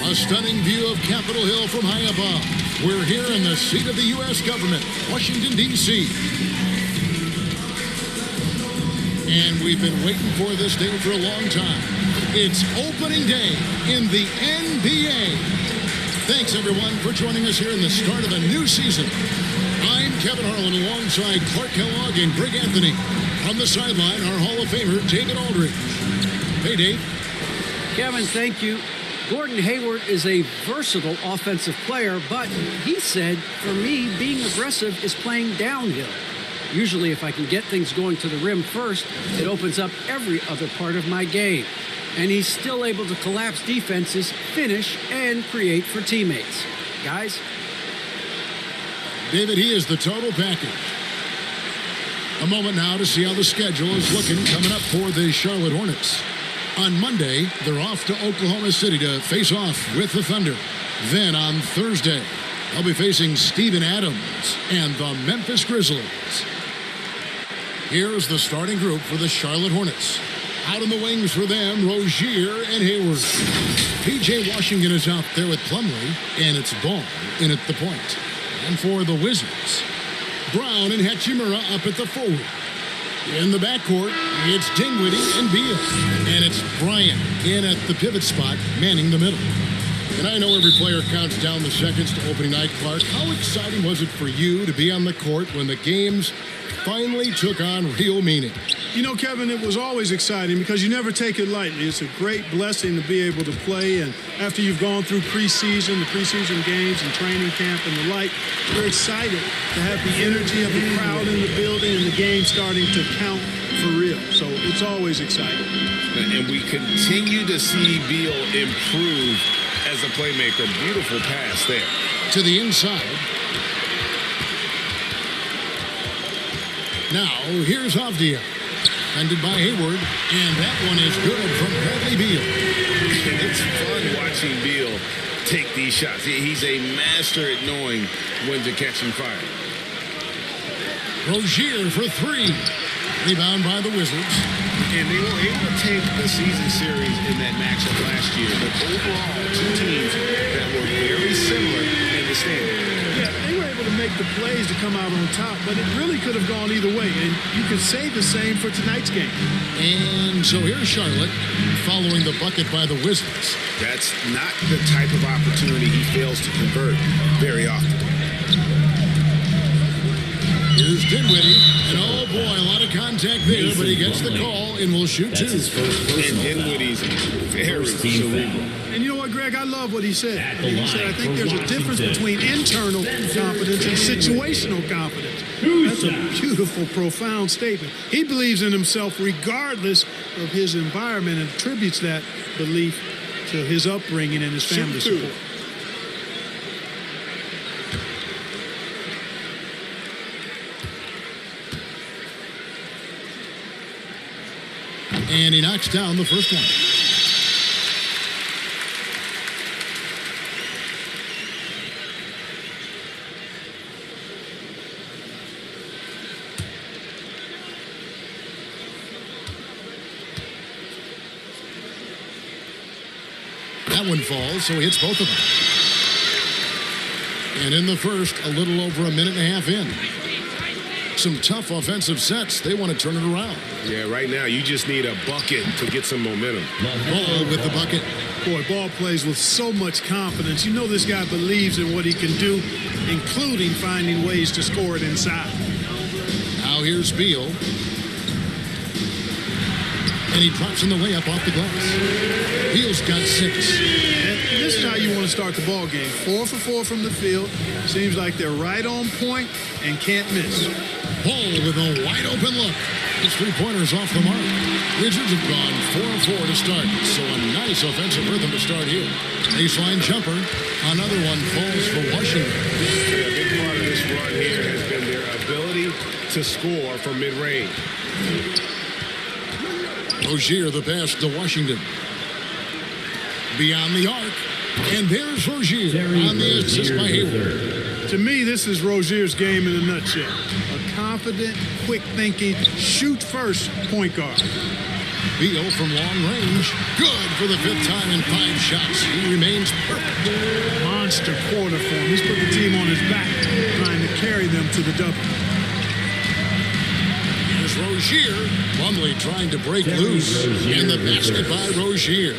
A stunning view of Capitol Hill from high above. We're here in the seat of the U.S. government, Washington, D.C. And we've been waiting for this day for a long time. It's opening day in the NBA. Thanks, everyone, for joining us here in the start of a new season. I'm Kevin Harlan alongside Clark Kellogg and Greg Anthony. On the sideline, our Hall of Famer, David Aldridge. Hey, Dave. Kevin, thank you. Gordon Hayward is a versatile offensive player, but he said, for me, being aggressive is playing downhill. Usually, if I can get things going to the rim first, it opens up every other part of my game. And he's still able to collapse defenses, finish, and create for teammates. Guys? David, he is the total package. A moment now to see how the schedule is looking coming up for the Charlotte Hornets. On Monday, they're off to Oklahoma City to face off with the Thunder. Then on Thursday, they'll be facing Steven Adams and the Memphis Grizzlies. Here's the starting group for the Charlotte Hornets. Out in the wings for them, Rozier and Hayward. P.J. Washington is out there with Plumlee, and it's Ball in at the point. And for the Wizards, Brown and Hachimura up at the forward. In the backcourt, it's Dinwiddie and Beal. And it's Bryant in at the pivot spot, manning the middle. And I know every player counts down the seconds to opening night, Clark. How exciting was it for you to be on the court when the games finally took on real meaning? You know, Kevin, it was always exciting because you never take it lightly. It's a great blessing to be able to play. And after you've gone through the preseason games and training camp and the like, you're excited to have the energy of the crowd in the building and the game starting to count for real. So it's always exciting. And we continue to see Beal improve as a playmaker. Beautiful pass there. To the inside. Now, here's Avdia. Ended by Hayward, and that one is good from Bradley Beal. It's fun watching Beal take these shots. He's a master at knowing when to catch and fire. Rozier for three. Rebound by the Wizards. And they were able to take the season series in that matchup last year. But overall, two teams that were very similar in the standings. Yeah, they were able to make the plays to come out on top, but it really could have gone either way. And you could say the same for tonight's game. And so here's Charlotte following the bucket by the Wizards. That's not the type of opportunity he fails to convert very often. Here's Dinwiddie, and oh boy, a lot of contact there, but he gets the call and will shoot two. And Dinwiddie's very cerebral. And you know what, Greg? I love what he said. He said, I think there's a difference between internal confidence and situational confidence. That's a beautiful, profound statement. He believes in himself regardless of his environment and attributes that belief to his upbringing and his family support. And he knocks down the first one. That one falls, so he hits both of them. And in the first, a little over a minute and a half in. Some tough offensive sets. They want to turn it around. Yeah, right now you just need a bucket to get some momentum. Ball with the bucket. Boy, Ball plays with so much confidence. You know this guy believes in what he can do, including finding ways to score it inside. Now here's Beal. And he drops in the layup off the glass. Beal's got 6. And this is how you want to start the ball game. 4 for 4 from the field. Seems like they're right on point and can't miss. Ball with a wide open look. His three-pointers off the mark. Wizards have gone 4-4 to start. So a nice offensive rhythm to start here. Baseline jumper. Another one falls for Washington. A big part of this run here has been their ability to score from mid-range. Rozier the pass to Washington. Beyond the arc. And there's Rozier on the assist by Hayward. To me, this is Rozier's game in a nutshell. A confident, quick-thinking, shoot-first point guard. Beal from long range. Good for the 5th time in 5 shots. He remains perfect. Monster quarter for him. He's put the team on his back, trying to carry them to the double. Here's Rozier. Plumlee trying to break loose. In the basket by Rozier.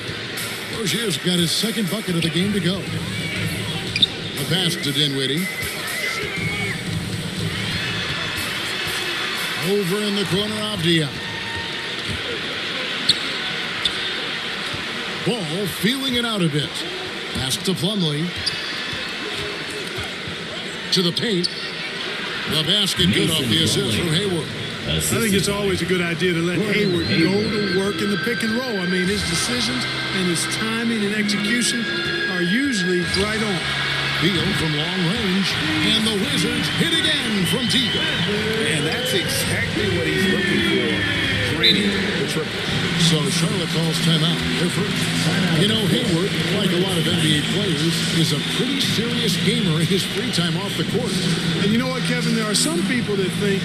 Rozier's got his 2nd bucket of the game to go. A pass to Dinwiddie. Over in the corner, Avdia. Ball feeling it out a bit. Pass to Plumlee. To the paint. The basket good off the assist from Hayward. I think it's always a good idea to let Hayward go to work in the pick and roll. I mean, his decisions and his timing and execution are usually right on. Beal from long range, and the Wizards hit again from deep. And that's exactly what he's looking for, draining the triple. So Charlotte calls timeout. They're first. You know, Hayward, like a lot of NBA players, is a pretty serious gamer in his free time off the court. And you know what, Kevin? There are some people that think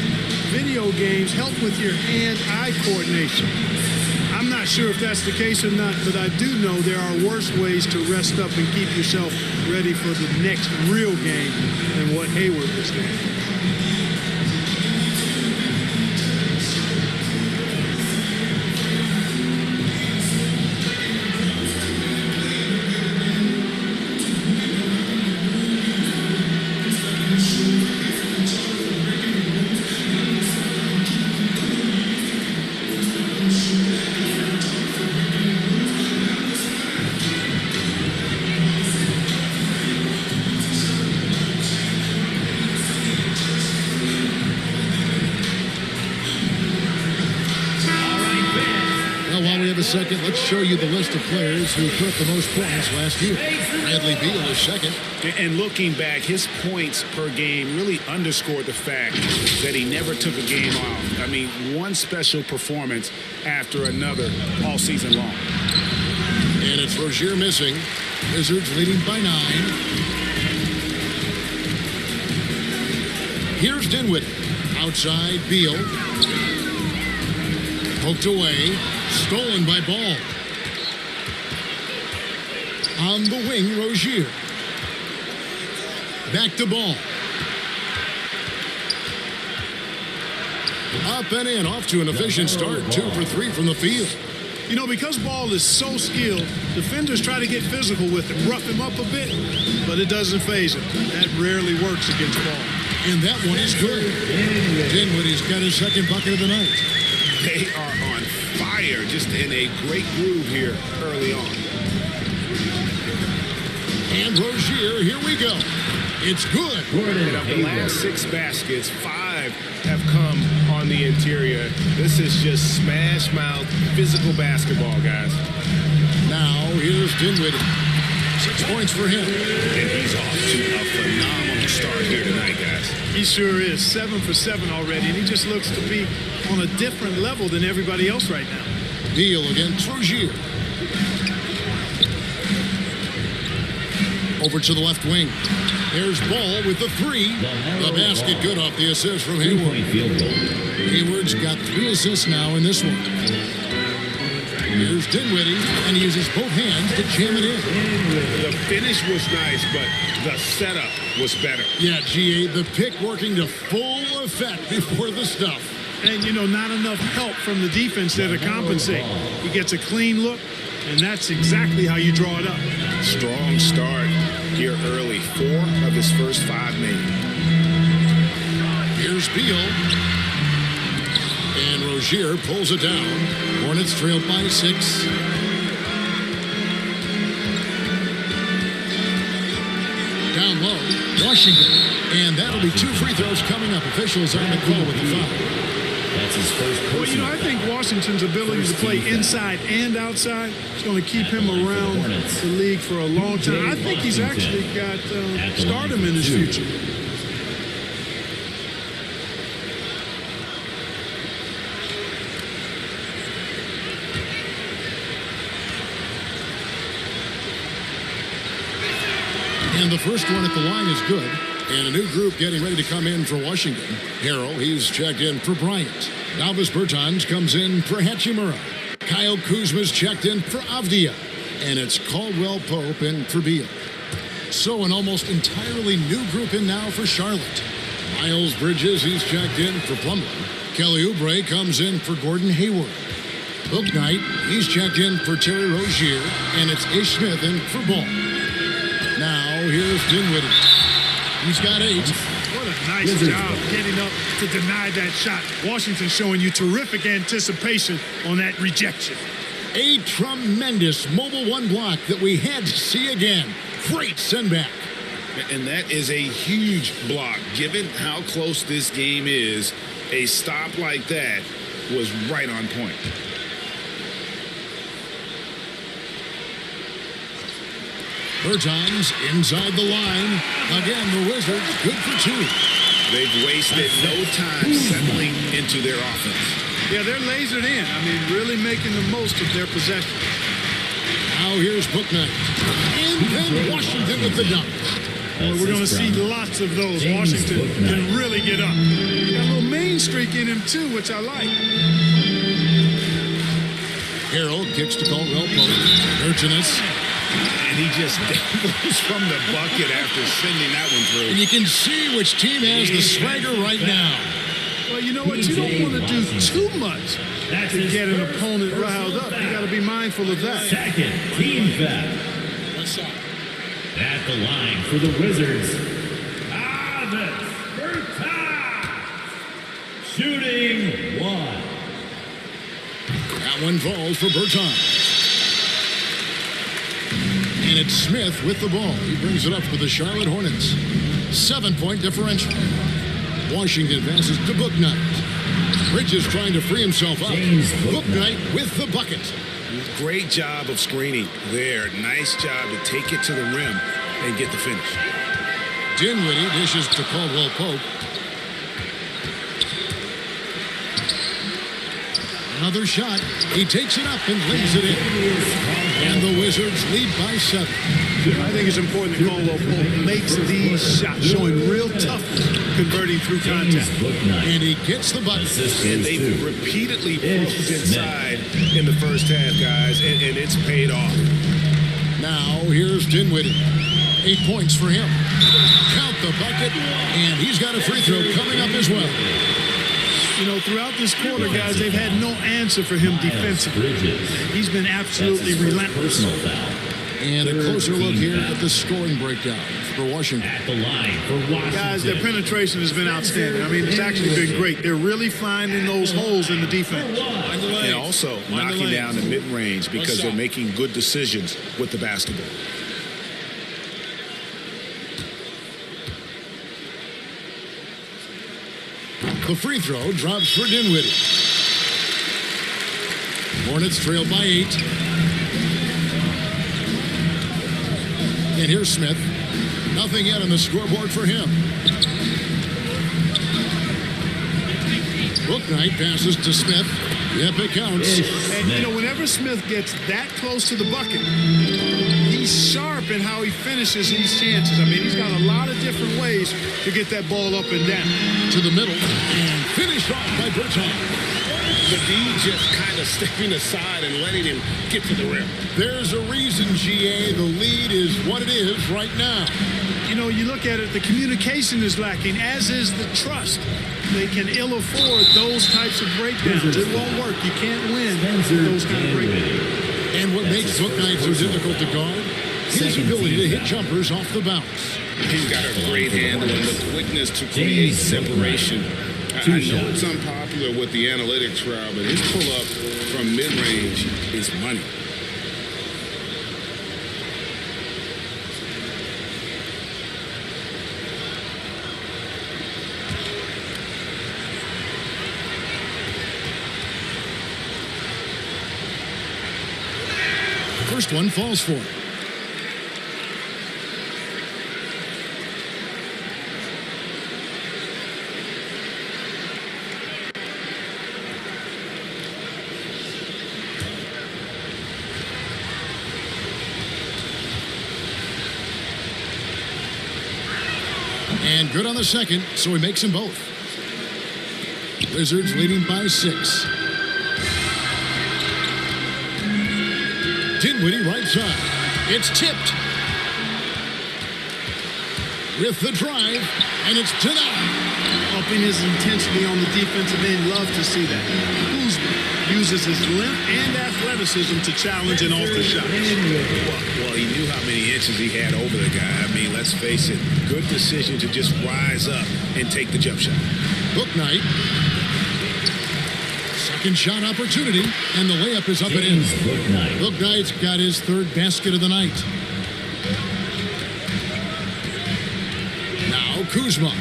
video games help with your hand-eye coordination. I'm not sure if that's the case or not, but I do know there are worse ways to rest up and keep yourself ready for the next real game than what Hayward was doing. Second, let's show you the list of players who put the most points last year. Bradley Beal is second. And looking back, his points per game really underscored the fact that he never took a game off. I mean, one special performance after another all season long. And it's Rozier missing. Wizards leading by 9. Here's Dinwiddie. Outside, Beal. Poked away. Stolen by Ball. On the wing, Rozier. Back to Ball. Up and in, off to an efficient start. 2 for 3 from the field. You know, because Ball is so skilled, defenders try to get physical with him, rough him up a bit, but it doesn't faze him. That rarely works against Ball. And that one is good. Dinwiddie's got his 2nd bucket of the night. They are on fire, just in a great groove here early on. And Rozier, here we go. It's good. And of the last 6 baskets, 5 have come on the interior. This is just smash mouth, physical basketball, guys. Now, here's Dinwiddie. 6 points for him. And he's off to a phenomenal start here tonight, guys. He sure is. 7 for 7 already, and he just looks to be on a different level than everybody else right now. Beal against Rozier. Over to the left wing. There's Ball with the 3. The basket good off the assist from Hayward. Hayward's got 3 assists now in this one. Here's Dinwiddie, and he uses both hands to jam it in. The finish was nice, but the setup was better. Yeah, GA, the pick working to full effect before the stuff. And, you know, not enough help from the defense there to compensate. He gets a clean look, and that's exactly how you draw it up. Strong start here early. 4 of his first 5 made. Here's Beal. And Rozier pulls it down. Hornets trailed by 6. Down low, Washington. And that'll be 2 free throws coming up. Officials on the call with the foul. That's his first personal. Well, you know, I think Washington's ability to play inside and outside is going to keep him around the league for a long time. I think he's actually got stardom in his future. And the first one at the line is good. And a new group getting ready to come in for Washington. Harrell, he's checked in for Bryant. Alvis Bertans comes in for Hachimura. Kyle Kuzma's checked in for Avdia. And it's Caldwell Pope in for Beal. So an almost entirely new group in now for Charlotte. Miles Bridges, he's checked in for Plumlee. Kelly Oubre comes in for Gordon Hayward. Bouknight, he's checked in for Terry Rozier. And it's Ish Smith in for Ball. Now here's Dinwiddie. He's got 8. What a nice job getting up to deny that shot. Washington showing you terrific anticipation on that rejection. A tremendous mobile one block that we had to see again. Great send back. And that is a huge block. Given how close this game is, a stop like that was right on point. Bertans inside the line. Again, the Wizards good for 2. They've wasted no time settling into their offense. Yeah, they're lasered in. I mean, really making the most of their possession. Now here's Bouknight. And then Washington with the dunk. Well, we're going to see lots of those. Washington can really get up. He's got a little main streak in him, too, which I like. Harrell kicks to Caldwell Pope. Urchinus. And he just goes from the bucket after sending that one through. And you can see which team has the swagger right now. Well, you know what? You don't want to do too much to get an opponent riled up. You got to be mindful of that. Second team foul. What's up? At the line for the Wizards, Bertans. Shooting 1. That one falls for Bertans. And it's Smith with the ball. He brings it up for the Charlotte Hornets. 7-point differential. Washington passes to Bouknight. Bridges trying to free himself up. Bouknight with the bucket. Great job of screening there. Nice job to take it to the rim and get the finish. Dinwiddie dishes to Caldwell Pope. Another shot. He takes it up and lays it in. And the Wizards lead by 7. I think it's important that Caldwell Pope makes these shots, showing real toughness, converting through contact. And he gets the bucket. And they've repeatedly proved inside in the first half, guys, and it's paid off. Now here's Dinwiddie. 8 points for him. Count the bucket, and he's got a free throw coming up as well. You know, throughout this quarter, guys, they've had no answer for him defensively. He's been absolutely relentless. And a closer look here at the scoring breakdown for Washington. At the line for Washington. Guys, their penetration has been outstanding. I mean, it's actually been great. They're really finding those holes in the defense. And also knocking down the mid-range because they're making good decisions with the basketball. The free throw drops for Dinwiddie. Hornets trail by 8. And here's Smith. Nothing yet on the scoreboard for him. Bouknight passes to Smith. Yep, it counts. And, you know, whenever Smith gets that close to the bucket, he's sharp in how he finishes these chances. I mean, he's got a lot of different ways to get that ball up and down. To the middle. And finished off by Bertans. The D just kind of stepping aside and letting him get to the rim. There's a reason, GA, the lead is what it is right now. You know, you look at it, the communication is lacking, as is the trust. They can ill afford those types of breakdowns. It won't work. You can't win those kind of breakdowns. And what makes Bouknight so difficult to guard? His ability to hit jumpers off the bounce. He's got a great handle and the quickness to create separation. I know it's unpopular with the analytics crowd, but his pull-up from mid-range is money. First one falls for him. And good on the second, so he makes them both. Wizards leading by 6. Dinwiddie right side. It's tipped. With the drive, and it's denied. Upping his intensity on the defensive end. Love to see that. Kuzma uses his length and athleticism to challenge and alter shots. Well, he knew how many inches he had over the guy. I mean, let's face it, good decision to just rise up and take the jump shot. Bouknight. Second shot opportunity, and the layup is up and in. Bouknight's got his third basket of the night. Now Kuzma.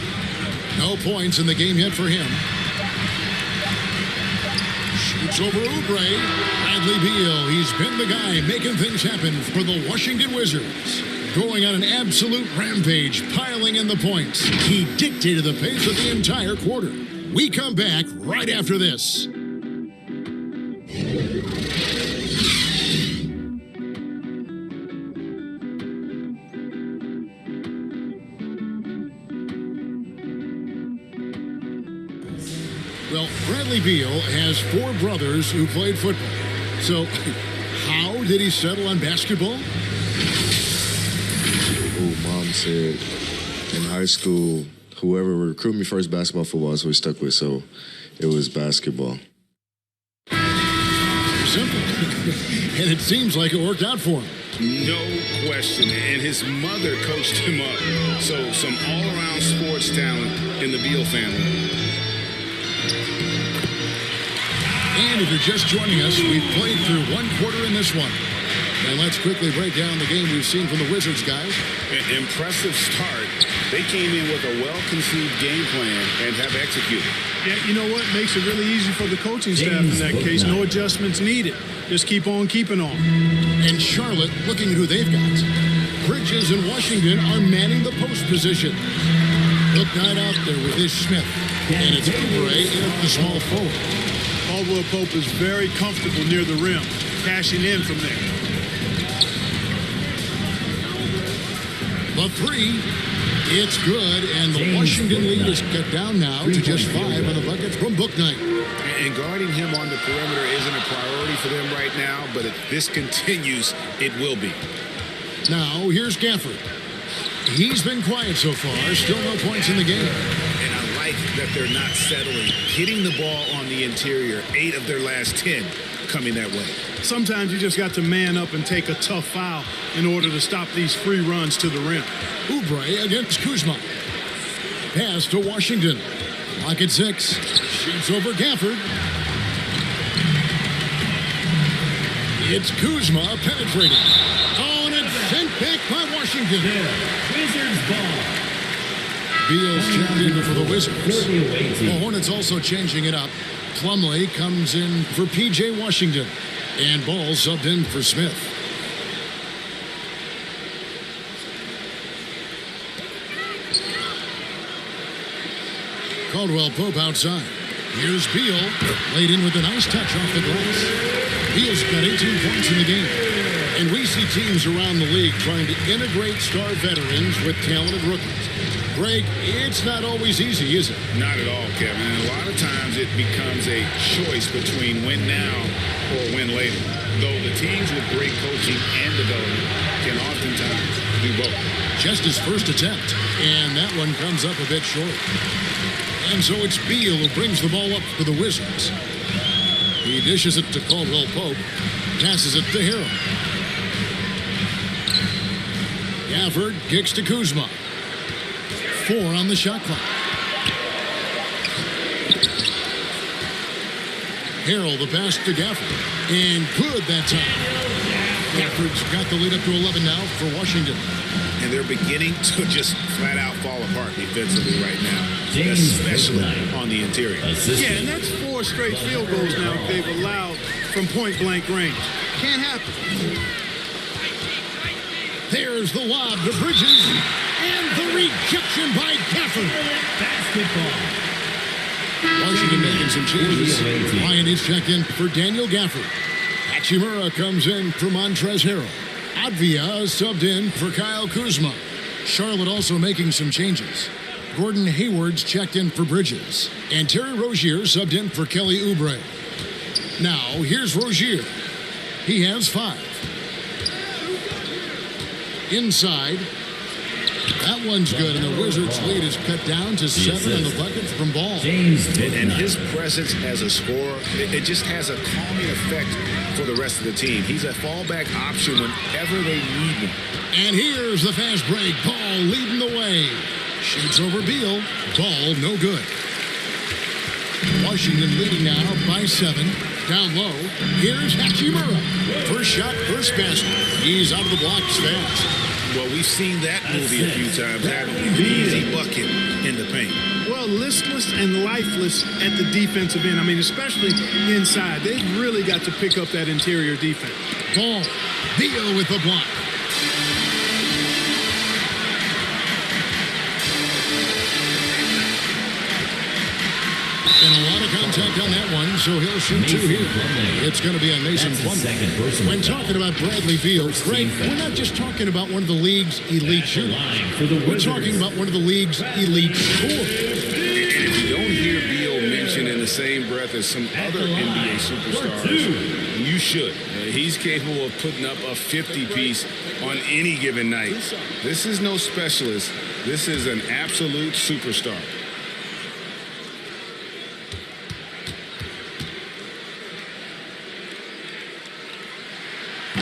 No points in the game yet for him. Shoots over Oubre. Bradley Beal. He's been the guy making things happen for the Washington Wizards. Going on an absolute rampage, piling in the points. He dictated the pace of the entire quarter. We come back right after this. Well, Bradley Beal has 4 brothers who played football. So, how did he settle on basketball? Mom said in high school, whoever recruited me first, basketball, football, that's what we stuck with. So, it was basketball. Simple. And it seems like it worked out for him. No question. And his mother coached him up. So, some all-around sports talent in the Beal family. And if you're just joining us, we've played through 1 quarter in this one. And let's quickly break down the game we've seen from the Wizards, guys. An impressive start. They came in with a well-conceived game plan and have executed. Yeah, you know what? Makes it really easy for the coaching staff in that case. No adjustments needed. Just keep on keeping on. And Charlotte, looking at who they've got. Bridges and Washington are manning the post position. Bouknight out there with Smith. And it's Oubre in at the small forward. Caldwell Pope is very comfortable near the rim, cashing in from there. The 3, it's good, and the Washington lead is cut down now to just 5 on the buckets from Bouknight. And guarding him on the perimeter isn't a priority for them right now, but if this continues, it will be. Now, here's Gafford. He's been quiet so far, still no points in the game. And I like that they're not settling, hitting the ball on the interior, 8 of their last 10 coming that way. Sometimes you just got to man up and take a tough foul in order to stop these free runs to the rim. Oubre against Kuzma. Pass to Washington. Clock at 6. Shoots over Gafford. It's Kuzma penetrating. Oh, and it's sent back by Washington. Wizards ball. Beal's checked in for the Wizards. The Hornets also changing it up. Plumlee comes in for P.J. Washington. And Ball subbed in for Smith. Caldwell Pope outside. Here's Beal. Laid in with a nice touch off the glass. Beal's got 18 points in the game. And we see teams around the league trying to integrate star veterans with talented rookies. Greg, it's not always easy, is it? Not at all, Kevin. And a lot of times it becomes a choice between win now or win later. Though the teams with great coaching and development can oftentimes do both. Just his first attempt, and that one comes up a bit short. And so it's Beal who brings the ball up for the Wizards. He dishes it to Caldwell Pope, passes it to Harrell. Gafford kicks to Kuzma. 4 on the shot clock. Harrell the pass to Gafford. And good that time. Gafford's got the lead up to 11 now for Washington. And they're beginning to just flat out fall apart defensively right now, especially on the interior. Yeah, and that's 4 straight field goals now they've allowed from point-blank range. Can't happen. There's the lob to Bridges. And the rejection by Gafford. Basketball. Washington making some changes. Ryan is checked in for Daniel Gafford. Hachimura comes in for Montrezl Harrell. Advia subbed in for Kyle Kuzma. Charlotte also making some changes. Gordon Hayward's checked in for Bridges. And Terry Rozier subbed in for Kelly Oubre. Now, here's Rozier. He has 5. Inside. That one's good, and the Wizards' lead is cut down to 7 on the bucket from Ball. And his presence as a scorer, it just has a calming effect for the rest of the team. He's a fallback option whenever they need him. And here's the fast break. Ball leading the way. Shoots over Beal. Ball no good. Washington leading now by 7. Down low. Here's Hachimura. First shot, first basket. He's out of the blocks fast. Well, we've seen that movie a few times, having an easy bucket in the paint. Well, listless and lifeless at the defensive end. I mean, especially inside. They've really got to pick up that interior defense. Ball. Beal with the block. And a lot of contact on that one, so he'll shoot 2 here. It's going to be on Mason Plumlee. When talking about Bradley Beal, Greg, we're not just talking about one of the league's elite shooters. We're talking about one of the league's elite scorers. And if you don't hear Beal mentioned in the same breath as some other NBA superstars, you should. He's capable of putting up a 50-piece on any given night. This is no specialist. This is an absolute superstar.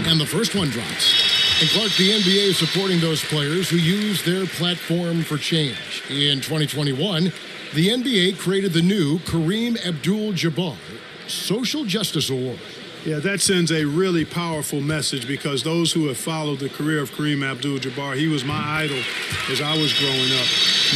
And the first one drops. And Clark, the NBA is supporting those players who use their platform for change. In 2021, the NBA created the new Kareem Abdul-Jabbar Social Justice Award. Yeah, that sends a really powerful message because those who have followed the career of Kareem Abdul-Jabbar, he was my idol as I was growing up,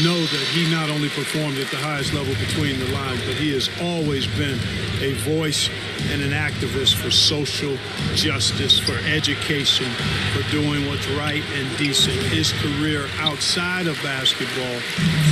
know that he not only performed at the highest level between the lines, but he has always been a voice and an activist for social justice, for education, for doing what's right and decent. His career outside of basketball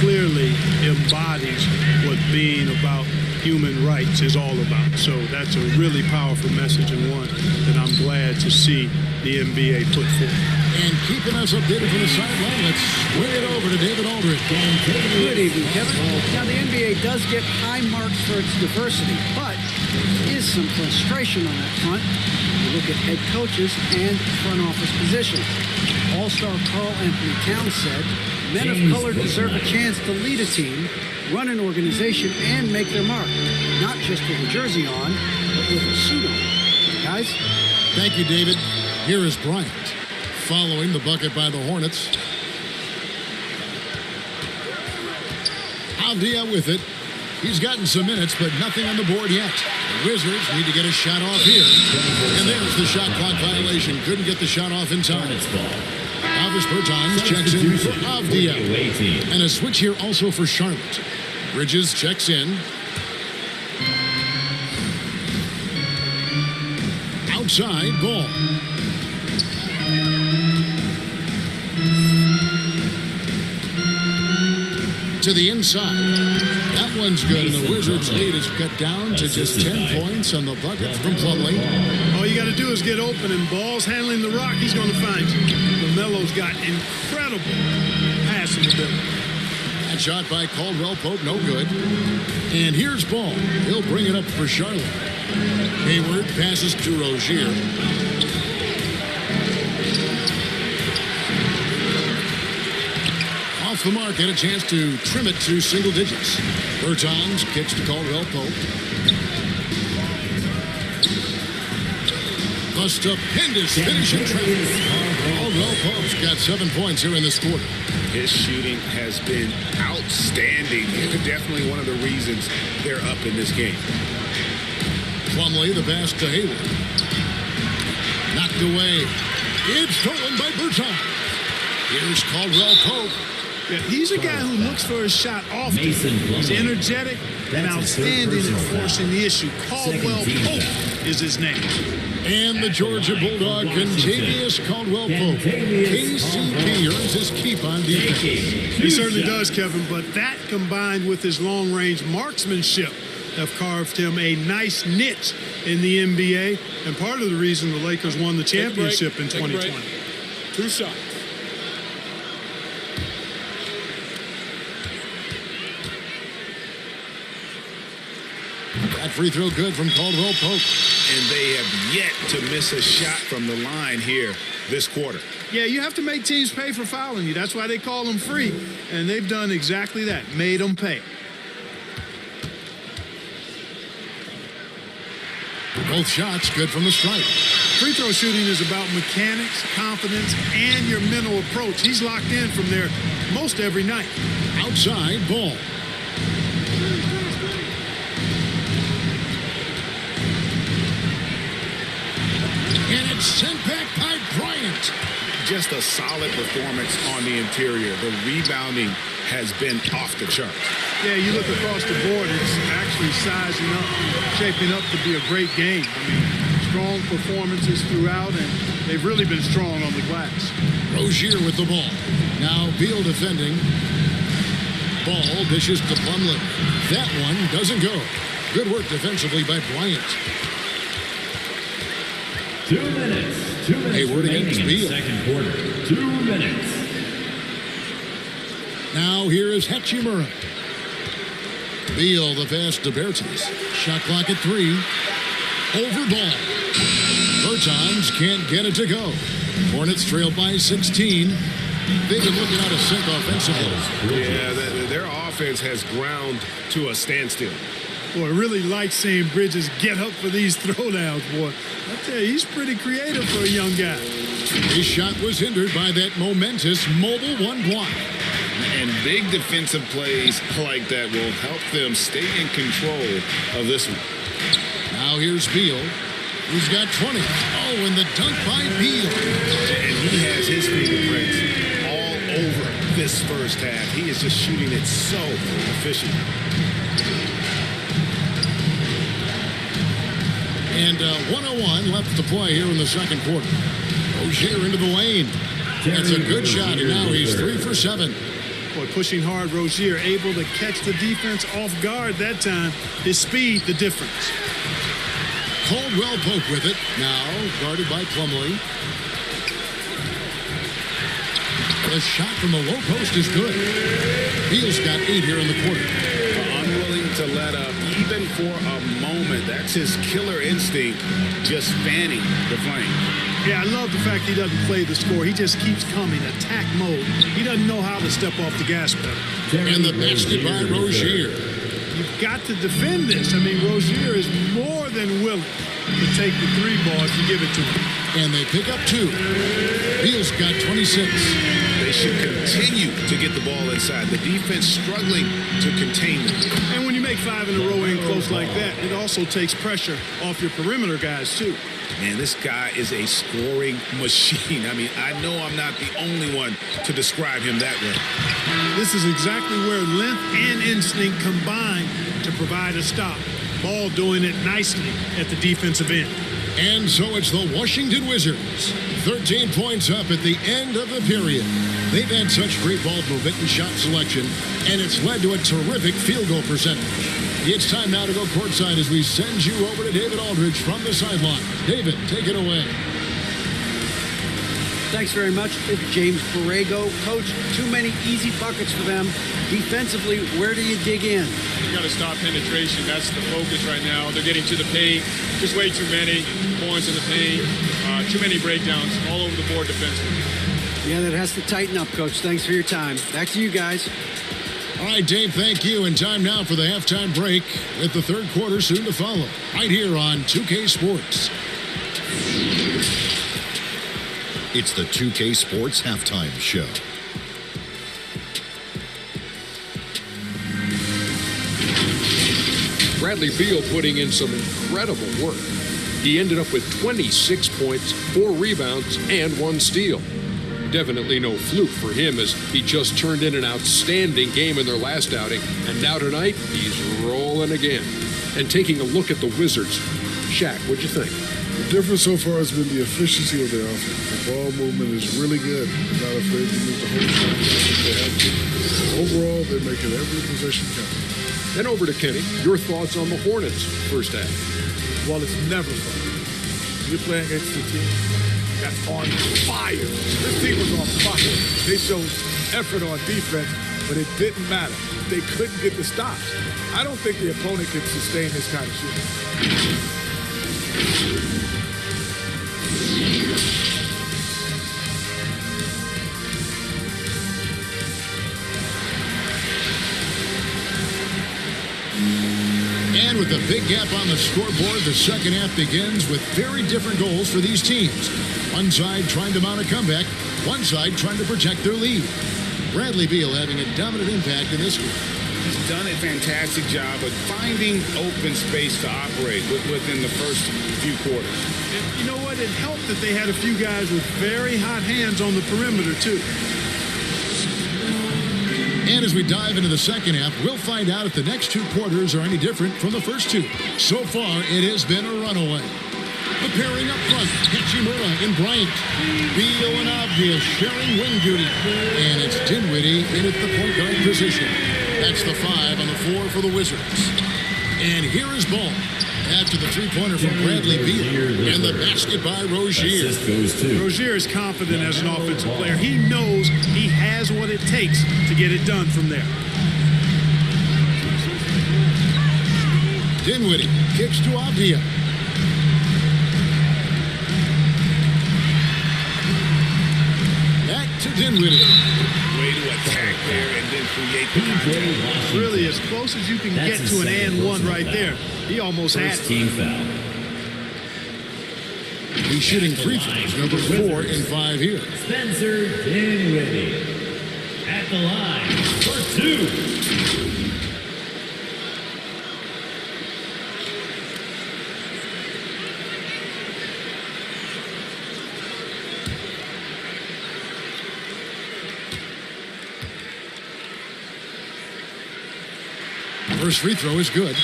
clearly embodies what being about human rights is all about. So that's a really powerful message and one that I'm glad to see the NBA put forth. And keeping us updated from the sideline, let's swing it over to David Aldridge. Good evening, Kevin. Now, the NBA does get high marks for its diversity, but there is some frustration on that front. You look at head coaches and front office positions. All-star Karl Anthony Towns said, men of color deserve a chance to lead a team, run an organization, and make their mark. Not just with a jersey on, but with a suit on. Guys? Thank you, David. Here is Bryant, following the bucket by the Hornets. Avdia with it. He's gotten some minutes, but nothing on the board yet. The Wizards need to get a shot off here. And there's the shot clock violation. Couldn't get the shot off in time. Alvis Bertans checks in for Avdia. And a switch here also for Charlotte. Bridges checks in. Outside, Ball. To the inside. That one's good, and the Wizards' lead is cut down to just 10 points on the bucket from Plumlee. All you got to do is get open, and Ball's handling the rock. He's going to find you. LaMelo's got incredible passing ability. That shot by Caldwell Pope, no good. And here's Ball. He'll bring it up for Charlotte. Hayward passes to Rozier. Off the mark, and a chance to trim it to single digits. Bertans kicks to Caldwell Pope. A stupendous finish in traffic. Caldwell Pope's got 7 points here in this quarter. His shooting has been outstanding. Definitely one of the reasons they're up in this game. Plumlee, the pass to Hayward. Knocked away. It's stolen by Bertans. Here's Caldwell Pope. Yeah, he's a guy who looks for his shot often. He's energetic and outstanding at forcing the issue. Caldwell Pope is his name. And the Georgia Bulldog, Contavious Caldwell Pope. KCP earns his keep on defense. He certainly does, Kevin, but that combined with his long-range marksmanship have carved him a nice niche in the NBA, and part of the reason the Lakers won the championship in 2020. 2 shots. That free throw good from Caldwell Pope. And they have yet to miss a shot from the line here this quarter. Yeah, you have to make teams pay for fouling you. That's why they call them free. And they've done exactly that, made them pay. Both shots good from the stripe. Free throw shooting is about mechanics, confidence, and your mental approach. He's locked in from there most every night. Outside Ball. And it's sent back by Bryant. Just a solid performance on the interior. The rebounding has been off the charts. Yeah, you look across the board, it's actually sizing up, shaping up to be a great game. I mean, strong performances throughout, and they've really been strong on the glass. Rozier with the ball. Now Beal defending. Ball dishes to Plumlee. That one doesn't go. Good work defensively by Bryant. 2 minutes. 2 minutes Hayward against remaining in Beal. the second quarter. 2 minutes. Now here is Hachimura. Beal the pass to Bertans. Shot clock at 3. Over Ball. Bertans can't get it to go. Hornets trail by 16. They've been looking out of sync offensively. Yeah, their offense has ground to a standstill. Boy, I really like seeing Bridges get up for these throwdowns, boy. I tell you, he's pretty creative for a young guy. His shot was hindered by that momentous mobile one block. And big defensive plays like that will help them stay in control of this one. Now here's Beal. He's got 20. Oh, and the dunk by Beal. And he has his fingerprints all over this first half. He is just shooting it so efficient. And 101 left to play here in the second quarter. Rozier into the lane. That's a good shot, and now he's 3 for 7. Boy, pushing hard, Rozier able to catch the defense off guard that time. His speed, the difference. Caldwell Pope with it. Now guarded by Plumlee. The shot from the low post is good. Beal's got 8 here in the quarter. Unwilling to let up even for a moment. That's his killer instinct, just fanning the flame. Yeah, I love the fact he doesn't play the score. He just keeps coming, attack mode. He doesn't know how to step off the gas pedal. And the basket by Rozier. You've got to defend this. I mean, Rozier is more than willing to take the 3 ball if you give it to him. And they pick up 2. Beal's got 26. They should continue to get the ball inside. The defense struggling to contain them. And when you make 5 in a row in close like that, it also takes pressure off your perimeter guys, too. Man, this guy is a scoring machine. I mean, I know I'm not the only one to describe him that way. This is exactly where length and instinct combine to provide a stop. Ball doing it nicely at the defensive end. And so it's the Washington Wizards. 13 points up at the end of the period. They've had such great ball movement and shot selection, and it's led to a terrific field goal percentage. It's time now to go courtside as we send you over to David Aldridge from the sideline. David, take it away. Thanks very much, James Borrego. Coach, too many easy buckets for them. Defensively, where do you dig in? You got to stop penetration. That's the focus right now. They're getting to the paint. Just way too many points in the paint. Too many breakdowns all over the board defensively. Yeah, that has to tighten up, Coach. Thanks for your time. Back to you guys. All right, Dave, thank you. And time now for the halftime break with the third quarter soon to follow. Right here on 2K Sports. It's the 2K Sports Halftime Show. Bradley Beal putting in some incredible work. He ended up with 26 points, 4 rebounds, and 1 steal. Definitely no fluke for him as he just turned in an outstanding game in their last outing. And now tonight, he's rolling again. And taking a look at the Wizards. Shaq, what'd you think? The difference so far has been the efficiency of their offense. The ball movement is really good. They're not afraid to move the whole time if they have to. Overall, they're making every possession count. Then over to Kenny. Your thoughts on the Hornets first half? Well, it's never fun. You're playing against a team that's on fire. This team was on fire. They showed effort on defense, but it didn't matter. They couldn't get the stops. I don't think the opponent can sustain this kind of shooting. And with a big gap on the scoreboard, the second half begins with very different goals for these teams. One side trying to mount a comeback, one side trying to protect their lead. Bradley Beal having a dominant impact in this one. He's done a fantastic job of finding open space to operate within the first few quarters. And you know what? It helped that they had a few guys with very hot hands on the perimeter, too. And as we dive into the second half, we'll find out if the next two quarters are any different from the first two. So far, it has been a runaway. The pairing up front, Hachimura and Bryant. Beal and Abdul sharing wing duty. And it's Dinwiddie in at the point guard position. That's the 5 on the floor for the Wizards. And here is Ball. After the three-pointer from Bradley Beal. And the basket by Rozier. Rozier is confident as an offensive player. He knows he has what it takes to get it done from there. Dinwiddie kicks to Abdul. Back to Dinwiddie. Way to attack there and then create the contact. Really as close as you can get to an and one right there. He almost had it. Team foul. He's shooting free throws, number 4 and 5 here. Spencer Dinwiddie at the line for 2. First free throw is good.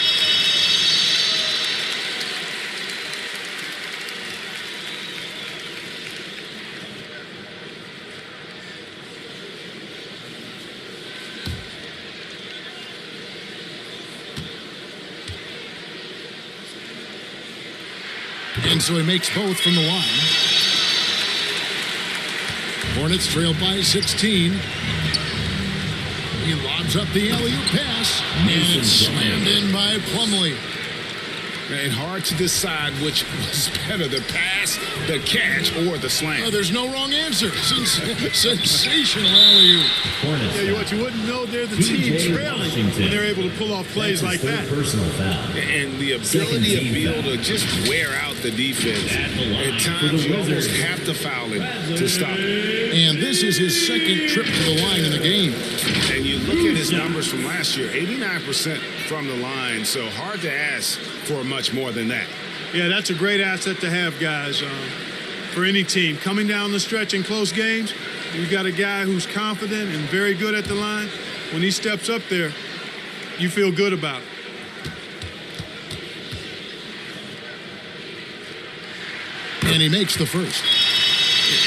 And so he makes both from the line. Hornets trail by 16. He lobs up the alley-oop pass, and it's slammed in by Plumlee. And hard to decide which was better, the pass, the catch, or the slam. Oh, there's no wrong answer. Sensational alley-oop. Tell you what, you wouldn't know they're the team trailing when they're able to pull off plays like that. Personal foul. And the ability of Beal to just wear out the defense. At times, you almost have to foul him to stop it. And this is his second trip to the line in the game. And you look at his numbers from last year, 89% from the line, so hard to ask for much more than that. Yeah, that's a great asset to have, guys, for any team. Coming down the stretch in close games, you've got a guy who's confident and very good at the line. When he steps up there, you feel good about it. And he makes the first.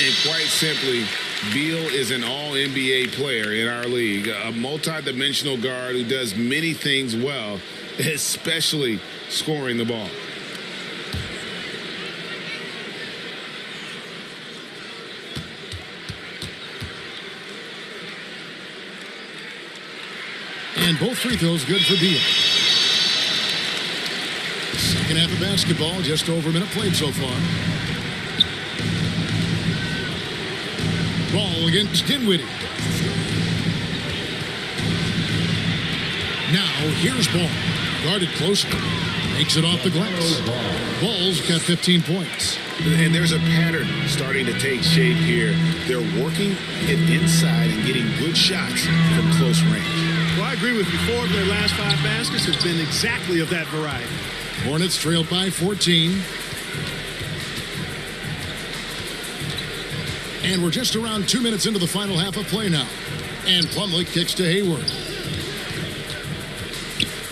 And quite simply, Beal is an all-NBA player in our league, a multi-dimensional guard who does many things well, especially scoring the ball. And both free throws good for Beal. Second half of basketball, just over a minute played so far. Ball against Dinwiddie. Now here's Ball. Guarded closely. Makes it off the glass. Ball's got 15 points. And there's a pattern starting to take shape here. They're working it inside and getting good shots from close range. Well, I agree with you. 4 of their last 5 baskets have been exactly of that variety. Hornets trailed by 14. And we're just around 2 minutes into the final half of play now. And Plumlee kicks to Hayward.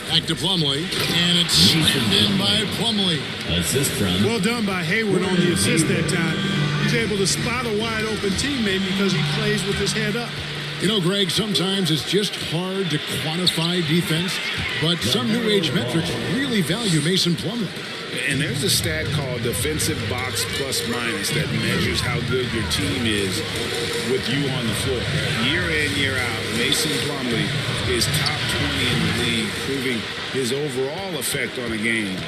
Back to Plumlee. And it's slammed in by Plumlee. Assist from. Well done by Hayward on the assist that time. He's able to spot a wide open teammate because he plays with his head up. You know, Greg, sometimes it's just hard to quantify defense, but some new age metrics really value Mason Plumlee. And there's a stat called defensive box plus minus that measures how good your team is with you on the floor. Year in, year out, Mason Plumlee is top 20 in the league, proving his overall effect on a game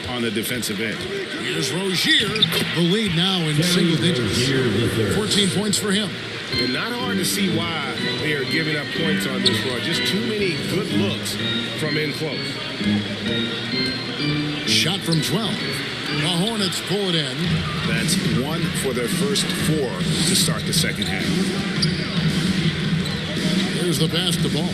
on the defensive end. Here's Rozier, the lead now in single digits. 14 points for him. And not hard to see why they are giving up points on this run. Just too many good looks from in close. shot from 12. The Hornets pull it in. That's 1 for their first 4 to start the second half. Here's the pass to Ball.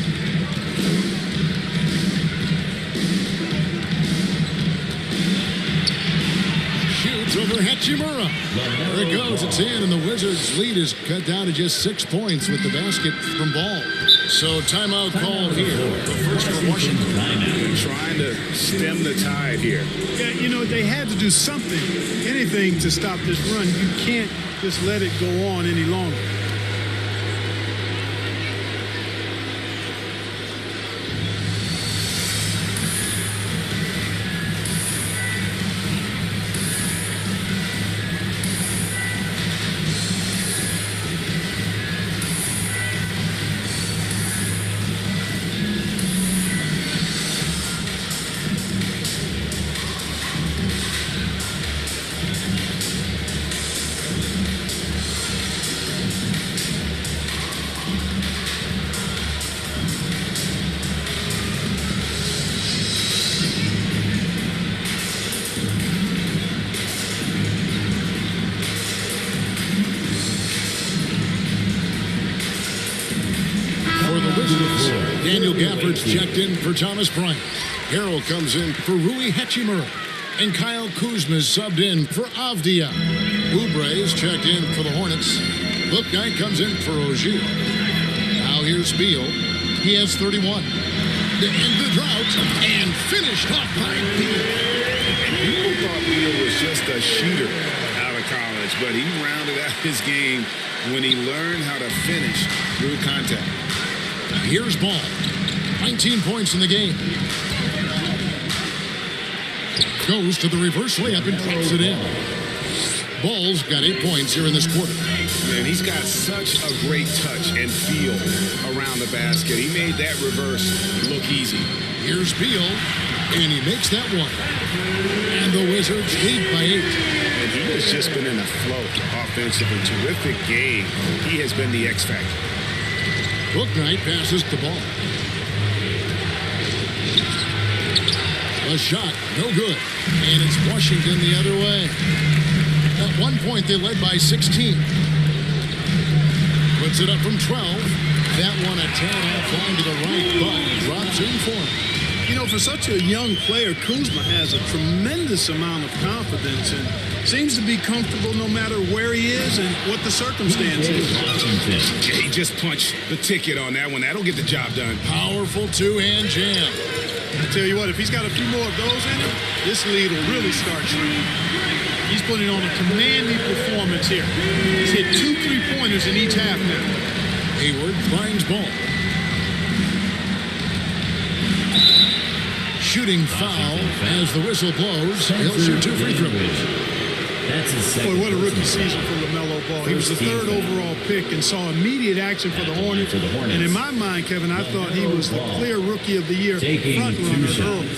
Shoots over Hachimura. There it goes. It's in, and the Wizards' lead is cut down to just 6 points with the basket from Ball. So timeout called here. The first for Washington. They're trying to stem the tide here. Yeah, you know, they had to do something, anything to stop this run. You can't just let it go on any longer. Daniel Gafford's checked in for Thomas Bryant. Harrell comes in for Rui Hachimura. And Kyle Kuzma's subbed in for Avdia. Oubre is checked in for the Hornets. Bouknight comes in for Ogier. Now here's Beal. He has 31. To end the drought and finished off by Beal. People thought Beal was just a shooter out of college, but he rounded out his game when he learned how to finish through contact. Here's Ball. 19 points in the game. Goes to the reverse layup and puts it in. Ball's got 8 points here in this quarter. Man, he's got such a great touch and feel around the basket. He made that reverse look easy. Here's Beal, and he makes that one. And the Wizards lead by 8. And he has just been in a flow offensively. Terrific game. He has been the X factor. Bouknight passes the Ball. A shot, no good. And it's Washington the other way. At one point, they led by 16. Puts it up from 12. That one a tad offline to the right, but drops in for him. You know, for such a young player, Kuzma has a tremendous amount of confidence and seems to be comfortable no matter where he is and what the circumstance is. Yeah, he just punched the ticket on that one. That'll get the job done. Powerful two-hand jam. I tell you what, if he's got a few more of those in him, this lead will really start shrinking. He's putting on a commanding performance here. He's hit 2 3-pointers in each half now. Hayward finds Ball. Shooting foul as the whistle blows. He'll shoot 2 free throws. That's his second. Boy, what a rookie season for LaMelo Ball. He was the 3rd overall pick and saw immediate action for the Hornets. And in my mind, Kevin, I thought he was the clear rookie of the year front runner early.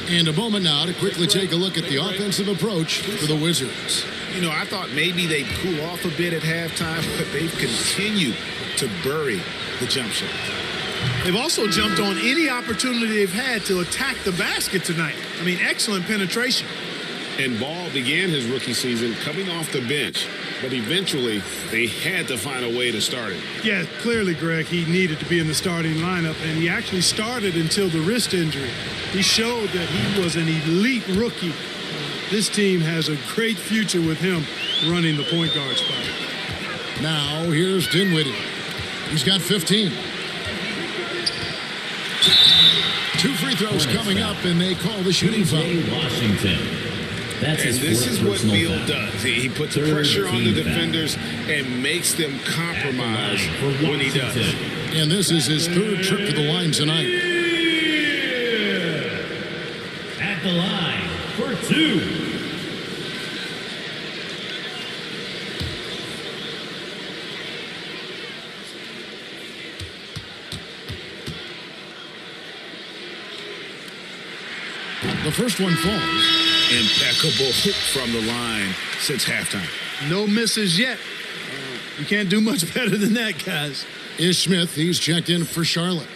And a moment now to quickly take a look at the offensive approach for the Wizards. You know, I thought maybe they'd cool off a bit at halftime, but they've continued to bury the jump shot. They've also jumped on any opportunity they've had to attack the basket tonight. I mean, excellent penetration. And Ball began his rookie season coming off the bench, but eventually they had to find a way to start him. Yeah, clearly, Greg, he needed to be in the starting lineup, and he actually started until the wrist injury. He showed that he was an elite rookie. This team has a great future with him running the point guard spot. Now, here's Dinwiddie. He's got 15. 2 free throws coming up, and they call the shooting foul. Washington. That's and this is what Beal does. He puts pressure on the defenders and makes them compromise when he does. And this is his 3rd trip to the line tonight. At the line for 2. The first one falls. Impeccable from the line since halftime. No misses yet. You can't do much better than that, guys. Ish Smith, he's checked in for Charlotte.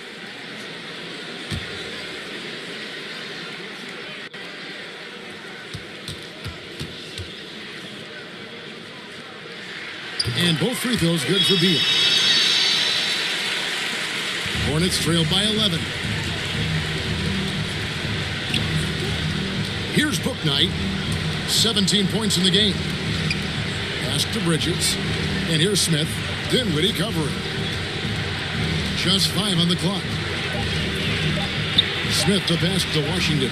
And both free throws good for Beal. Hornets trail by 11. Here's Booknight. 17 points in the game. Pass to Bridges. And here's Smith. Dinwiddie covering. Just 5 on the clock. Smith to pass to Washington.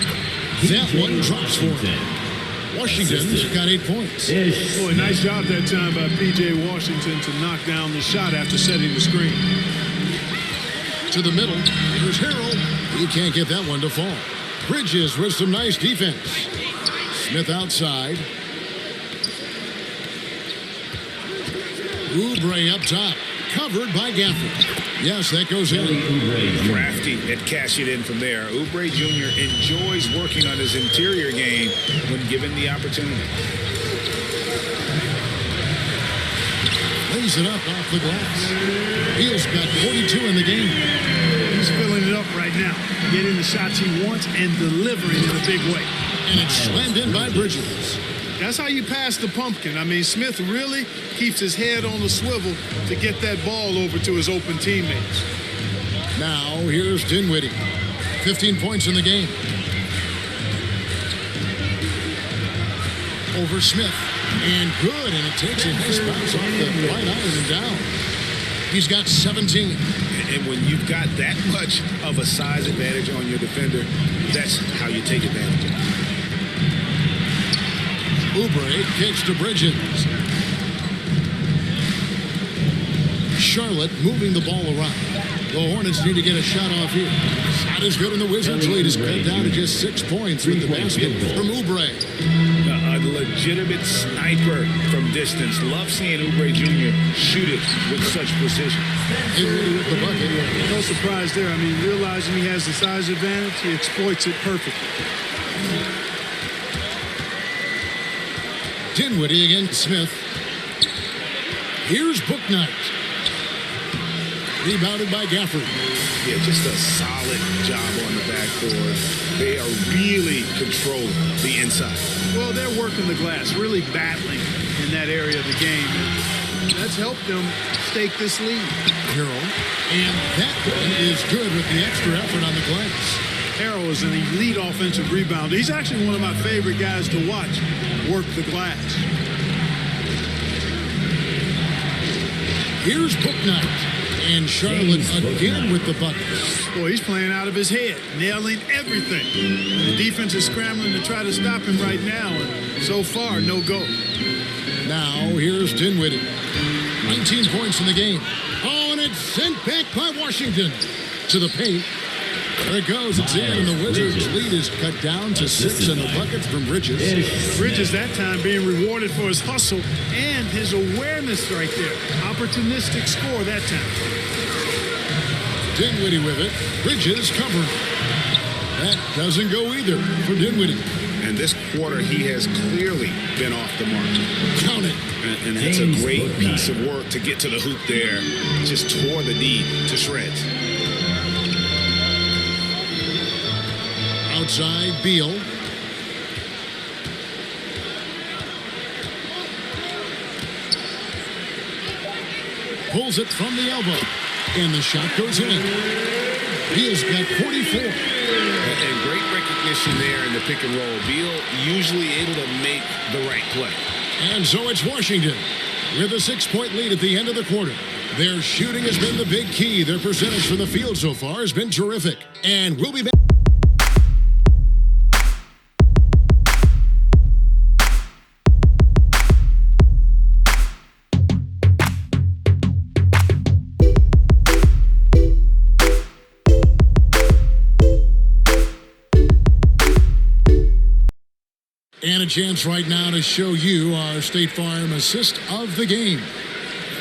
That one drops for him. Washington's got 8 points. Boy, nice job that time by P.J. Washington to knock down the shot after setting the screen. To the middle. Here's Harrell. He can't get that one to fall. Bridges with some nice defense. Smith outside. Oubre up top. Covered by Gafford. Yes, that goes in. Crafty at cashing it in from there. Oubre Jr. enjoys working on his interior game when given the opportunity. Lays it up off the glass. Beal's got 42 in the game. He's filling it up right now. Getting the shots he wants and delivering in a big way. And it's slammed in by Bridges. That's how you pass the pumpkin. I mean, Smith really keeps his head on the swivel to get that ball over to his open teammates. Now, here's Dinwiddie. 15 points in the game. Over Smith. And good, and it takes a nice bounce off the right iron and down. He's got 17. And when you've got that much of a size advantage on your defender, that's how you take advantage of it. Oubre kicks to Bridges. Charlotte moving the ball around. The Hornets need to get a shot off here. Shot is good, and the Wizards lead is cut down to just 6 points with the basket from Oubre. A legitimate sniper from distance. Love seeing Oubre Jr. shoot it with such precision. Dinwiddie with the bucket. No surprise there. I mean, realizing he has the size advantage, he exploits it perfectly. Dinwiddie against Smith. Here's Booknight. Rebounded by Gafford. Yeah, just a solid job on the backboard. They are really controlling the inside. Well, they're working the glass, really battling in that area of the game. And that's helped them stake this lead. Harrell. And that one is good with the extra effort on the glass. Harrell is an elite offensive rebounder. He's actually one of my favorite guys to watch work the glass. Here's Booknight. And Charlotte again with the buckets. Boy, he's playing out of his head, nailing everything. The defense is scrambling to try to stop him right now, and so far, no go. Now, here's Dinwiddie. 19 points in the game. Oh, and it's sent back by Washington to the paint. There it goes. It's in, and the Wizards' lead is cut down to 6, and the buckets from Bridges. Bridges that time being rewarded for his hustle and his awareness right there. Opportunistic score that time. Dinwiddie with it. Bridges covered. That doesn't go either for Dinwiddie. And this quarter, he has clearly been off the mark. Count it. And that's a great piece of work to get to the hoop there. Just tore the D to shreds. Outside, Beal. Pulls it from the elbow. And the shot goes in. Beal's got 44. And great recognition there in the pick and roll. Beal usually able to make the right play. And so it's Washington with a 6-point lead at the end of the quarter. Their shooting has been the big key. Their percentage from the field so far has been terrific. And we'll be back. And a chance right now to show you our State Farm assist of the game.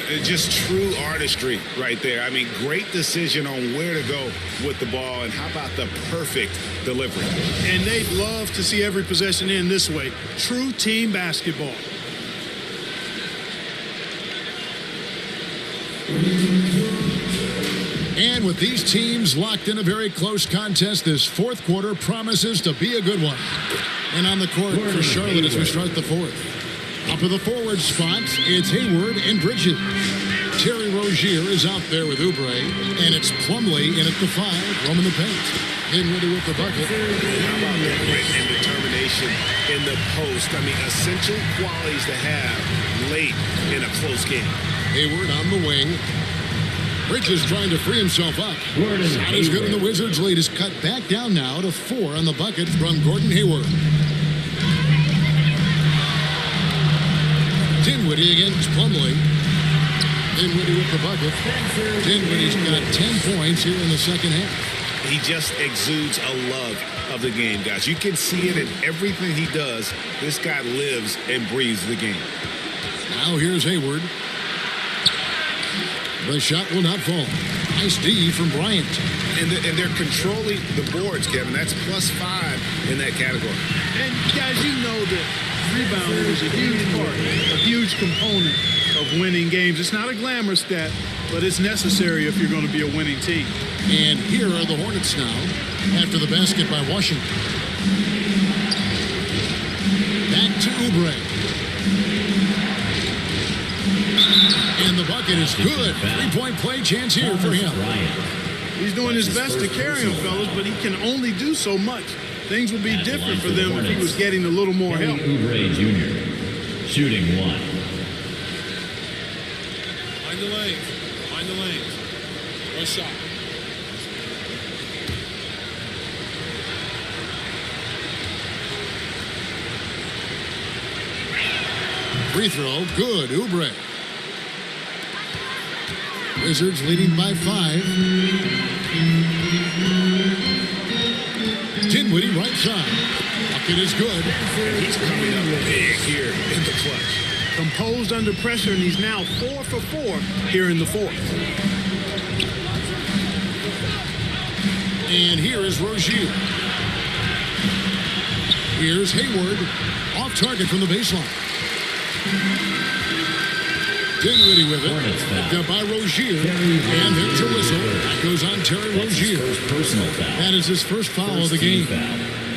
It's just true artistry right there. I mean, great decision on where to go with the ball, and how about the perfect delivery. And they'd love to see every possession end this way. True team basketball. And with these teams locked in a very close contest, this fourth quarter promises to be a good one. And on the court for Charlotte as we start the fourth. Up For the forward spot, it's Hayward and Bridges. Terry Rozier is out there with Oubre, and it's Plumlee in at the 5, roaming the paint. Dinwiddie with the bucket. How about that grit and determination in the post? I mean, essential qualities to have late in a close game. Hayward on the wing. Bridges trying to free himself up. Shot is good, and the Wizards' lead is cut back down now to 4 on the bucket from Gordon Hayward. Dinwiddie against Plumlee. Dinwiddie with the bucket. Dinwiddie's got 10 points here in the second half. He just exudes a love of the game, guys. You can see it in everything he does. This guy lives and breathes the game. Now here's Hayward. The shot will not fall. Nice D from Bryant. And they're controlling the boards, Kevin. That's +5 in that category. And guys, you know that rebounding is a huge part, a huge component of winning games. It's not a glamour stat, but it's necessary if you're going to be a winning team. And here are the Hornets now after the basket by Washington. Back to Oubre. And the bucket is good. 3-point play chance here for him. He's doing his best to carry him, fellas, but he can only do so much. Things would be different for them if he was getting a little more help. Oubre Jr. shooting 1. Find the lanes. Find the lanes. One shot. Free throw, good. Oubre. Wizards leading by 5. Dinwiddie right side. Bucket is good. And he's coming up big here in the clutch. Composed under pressure, and he's now 4 for 4 here in the fourth. And here is Rozier. Here's Hayward. Off target from the baseline. Dinwiddie with it. Picked up by Rozier. And there's a whistle. That goes on Terry Rozier. That is his first foul of the game.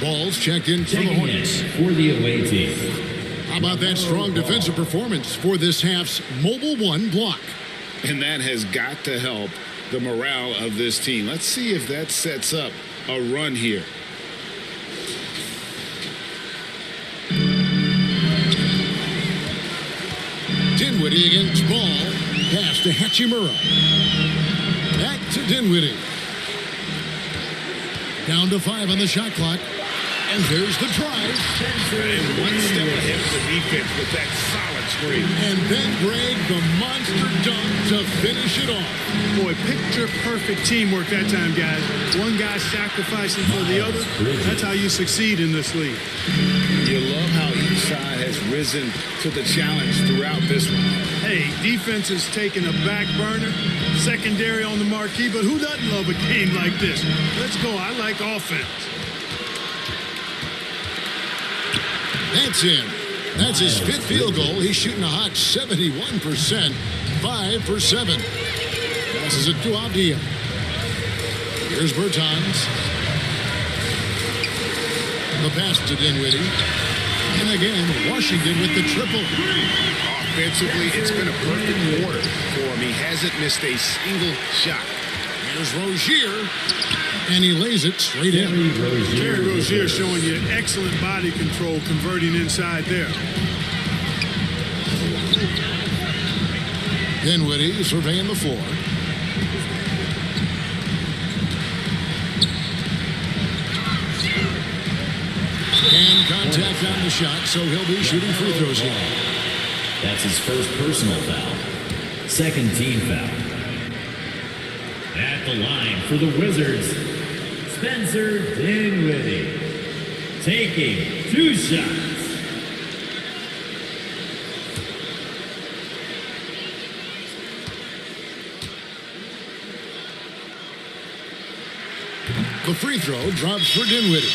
Ball's checked in for the Hornets. For the away team. How about that strong defensive performance for this half's Mobile 1 block? And that has got to help the morale of this team. Let's see if that sets up a run here. Dinwiddie against Ball. Pass to Hachimura. Back to Dinwiddie. Down to 5 on the shot clock. And there's the drive. And one step ahead of the defense with that solid screen. And then Greg, the monster dunk to finish it off. Boy, picture-perfect teamwork that time, guys. One guy sacrificing for the other. That's how you succeed in this league. You love how each side has risen to the challenge throughout this one. Hey, defense is taking a back burner, secondary on the marquee, but who doesn't love a game like this? Let's go. I like offense. That's in. That's his 5th field goal. He's shooting a hot 71%. 5 for 7. Passes it to Abdul. Here's Bertans. The pass to Dinwiddie. And again, Washington with the triple. Offensively, it's been a perfect quarter for him. He hasn't missed a single shot. Here's Rozier. And he lays it straight in. Terry Rozier showing you excellent body control, converting inside there. Dinwiddie surveying the floor. And contact on the shot, so he'll be shooting free throws here. That's his first personal foul. Second team foul. At the line for the Wizards, Spencer Dinwiddie. Taking 2 shots. The free throw drops for Dinwiddie.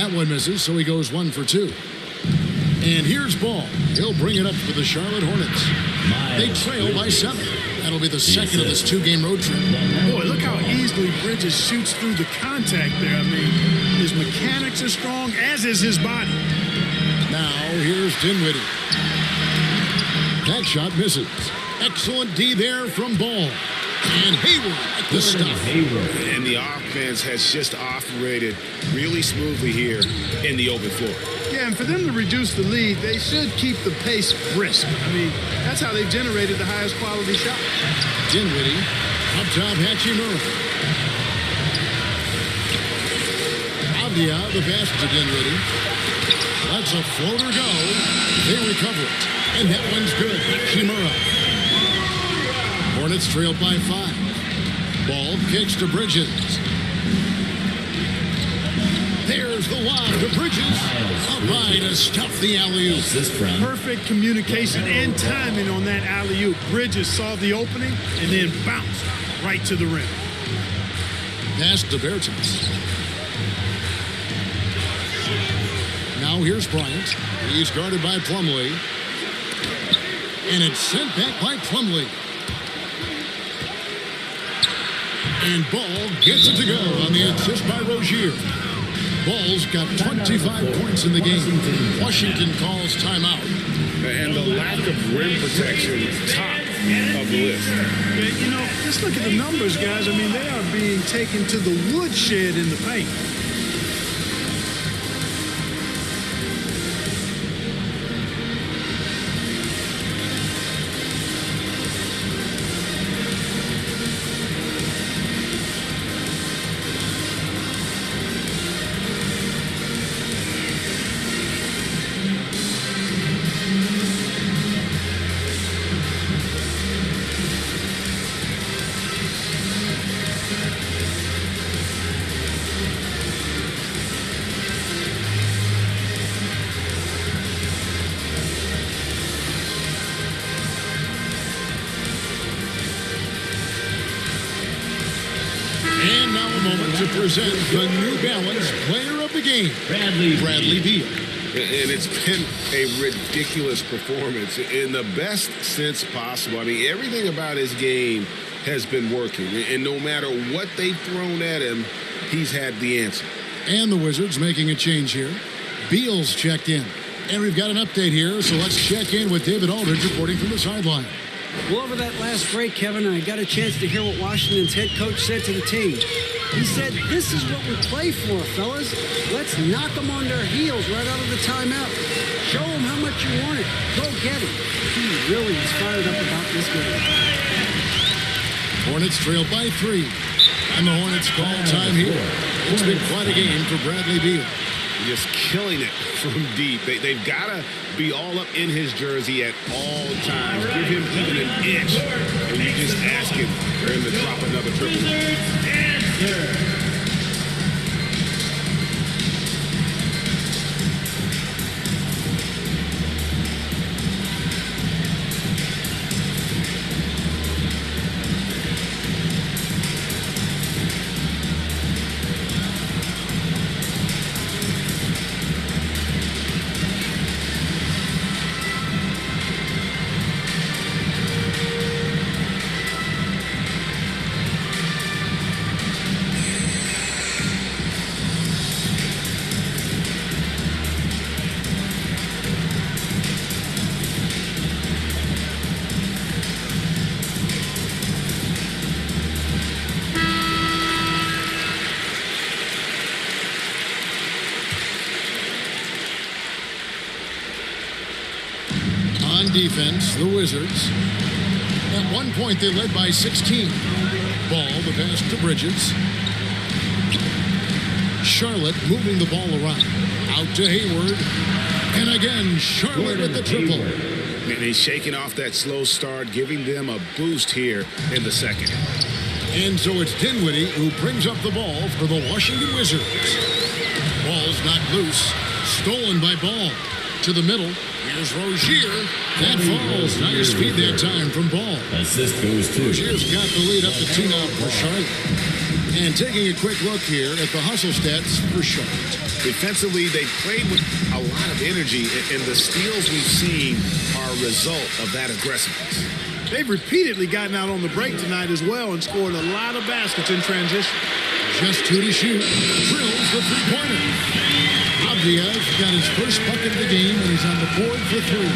That one misses, so he goes 1 for 2. And here's Ball. He'll bring it up for the Charlotte Hornets. They trail by 7. That'll be the second of this 2-game road trip. Boy, look how easily Bridges shoots through the contact there. I mean, his mechanics are strong, as is his body. Now, here's Dinwiddie. That shot misses. Excellent D there from Ball. And Hayward at the stop. And the offense has just operated really smoothly here in the open floor. Yeah, and for them to reduce the lead, they should keep the pace brisk. I mean, that's how they've generated the highest quality shot. Dinwiddie, up top, Hachimura. Abdia, the pass to Dinwiddie. That's a floater go. They recover it. And that one's good. Hachimura. Hornets trailed by 5. Ball kicks to Bridges. There's the lob to Bridges. Up high to stuff the alley-oop. Perfect communication and timing on that alley-oop. Bridges saw the opening and then bounced right to the rim. Pass to Bertens. Now here's Bryant. He's guarded by Plumlee. And it's sent back by Plumlee. And Ball gets it to go on the assist by Rozier. Ball's got 25 points in the game. Washington calls timeout. And the lack of rim protection, top of the list. Yeah, you know, just look at the numbers, guys. I mean, they are being taken to the woodshed in the paint. And now a moment to present the New Balance Player of the Game, Bradley Beal. And it's been a ridiculous performance in the best sense possible. I mean, everything about his game has been working. And no matter what they've thrown at him, he's had the answer. And the Wizards making a change here. Beal's checked in. And we've got an update here, so let's check in with David Aldridge reporting from the sideline. Well, over that last break, Kevin, I got a chance to hear what Washington's head coach said to the team. He said, "This is what we play for, fellas. Let's knock them on their heels right out of the timeout. Show them how much you want it. Go get it." He really is fired up about this game. Hornets trail by 3. And the Hornets call time here. It's been quite a game for Bradley Beal. Just killing it from deep. They've got to be all up in his jersey at all times. Give him even an inch, and you just ask him for him to drop another triple. Defense, the Wizards. At one point, they led by 16. Ball, the pass to Bridges. Charlotte moving the ball around. Out to Hayward. And again, Charlotte with the triple. And he's shaking off that slow start, giving them a boost here in the second. And so it's Dinwiddie who brings up the ball for the Washington Wizards. Ball's knocked loose. Stolen by Ball. To the middle. Here's Rozier. That falls. Nice feed that time from Ball. Assist goes to. Rozier's got the lead up to 2 now for Charlotte. And taking a quick look here at the hustle stats for Charlotte. Defensively, they played with a lot of energy, and the steals we've seen are a result of that aggressiveness. They've repeatedly gotten out on the break tonight as well and scored a lot of baskets in transition. Just 2 to shoot. Drills the three-pointer. Abdul-Jabbar got his first bucket of the game, and he's on the board for 3.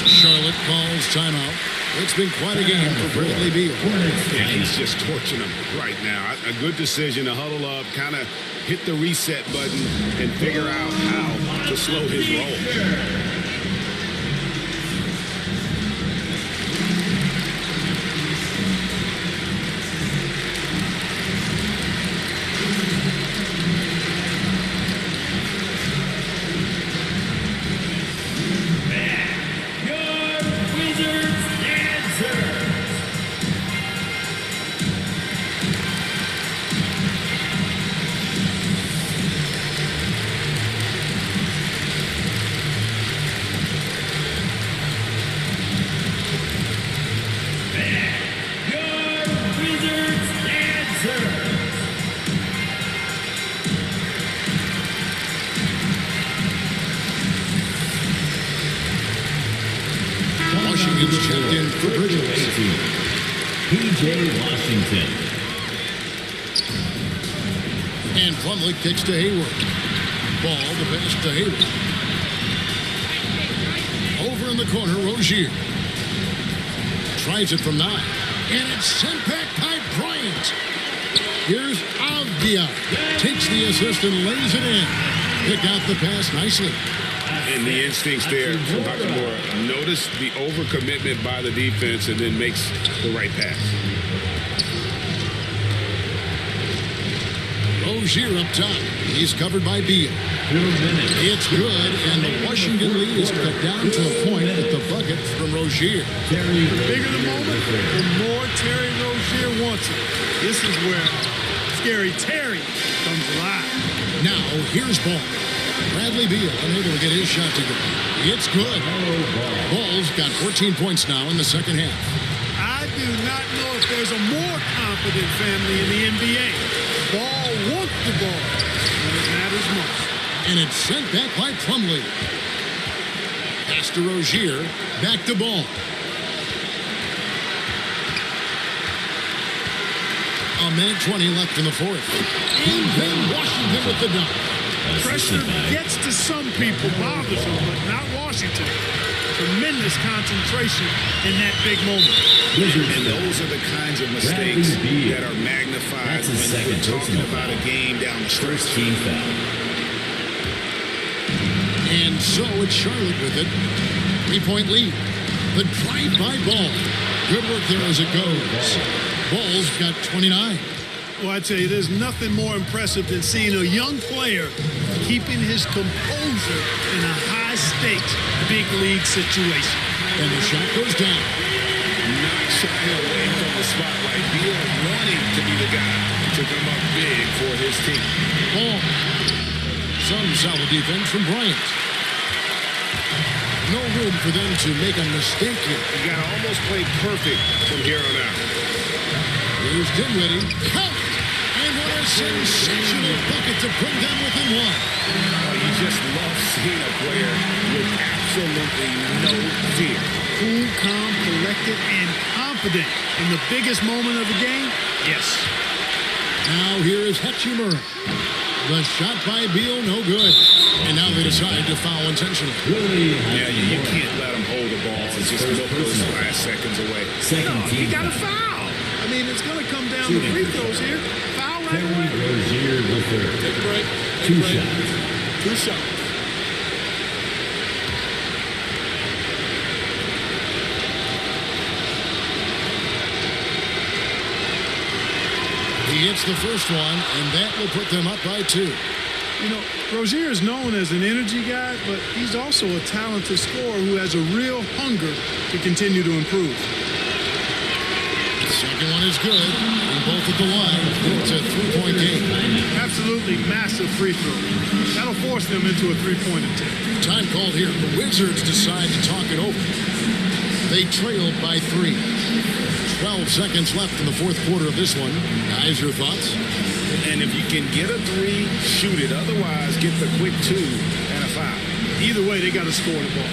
Charlotte calls timeout. It's been quite a game for Bradley Beal. And he's just torching them right now. A good decision to huddle up, kind of hit the reset button, and figure out how to slow his roll. Washington's checked in for Bridges. P.J. Washington. And Plumlee kicks to Hayward. Ball the pass to Hayward. Over in the corner, Rozier. Tries it from 9. And it's sent back by Bryant. Here's Abdul-Jabbar. Takes the assist and lays it in. Pick out the pass nicely. And the instincts there from Hachimura. Notice the overcommitment by the defense and then makes the right pass. Rozier up top. He's covered by Beal. It's good, and the Washington lead is cut down to a point with the bucket from Rozier. The bigger the moment, the more Terry Rozier wants it. This is where Scary Terry comes alive. Now, here's Ball. Bradley Beal unable to get his shot to go. It's good. Ball's got 14 points now in the second half. I do not know if there's a more confident family in the NBA. Ball wants the ball when it matters most. And it's sent back by Plumlee. Pass to Rozier. Back to Ball. A minute 20 left in the fourth. And then Washington with the dunk. Pressure gets to some people, bothers them, but not Washington. Tremendous concentration in that big moment. And those are the kinds of mistakes that are magnified when we're talking about a game down the stretch. And so it's Charlotte with it. 3-point lead. The drive by Ball. Good work there as it goes. Ball's got 29. Well, I tell you, there's nothing more impressive than seeing a young player keeping his composure in a high-stakes, big-league situation. And the shot goes down. Not shying away from the spotlight. Beal wanting to be the guy to come up big for his team. Ball. Some solid defense from Bryant. No room for them to make a mistake here. You got to almost play perfect from here on out. Here's Dinwiddie. Count! And what a sensational bucket to bring them within 1. You just love seeing a player with absolutely no fear. Cool, calm, collected, and confident in the biggest moment of the game? Yes. Now here is Hachimura. The shot by Beal, no good. And now they decide to foul intentionally. Yeah, you can't let them hold the ball and just milk those last seconds away. You got to foul. I mean, it's going to come down to free throws here. Foul right away. Rozier with Take a break. Two shots. 2 shots. He hits the first one, and that will put them up by 2. You know, Rozier is known as an energy guy, but he's also a talented scorer who has a real hunger to continue to improve. Second one is good, and both at the line. It's a 3-point game. Absolutely massive free throw. That'll force them into a 3-point attempt. Time called here. The Wizards decide to talk it over. They trailed by 3. 12 seconds left in the fourth quarter of this one. Guys, your thoughts? And if you can get a 3, shoot it. Otherwise, get the quick 2 and a foul. Either way, they got to score the ball.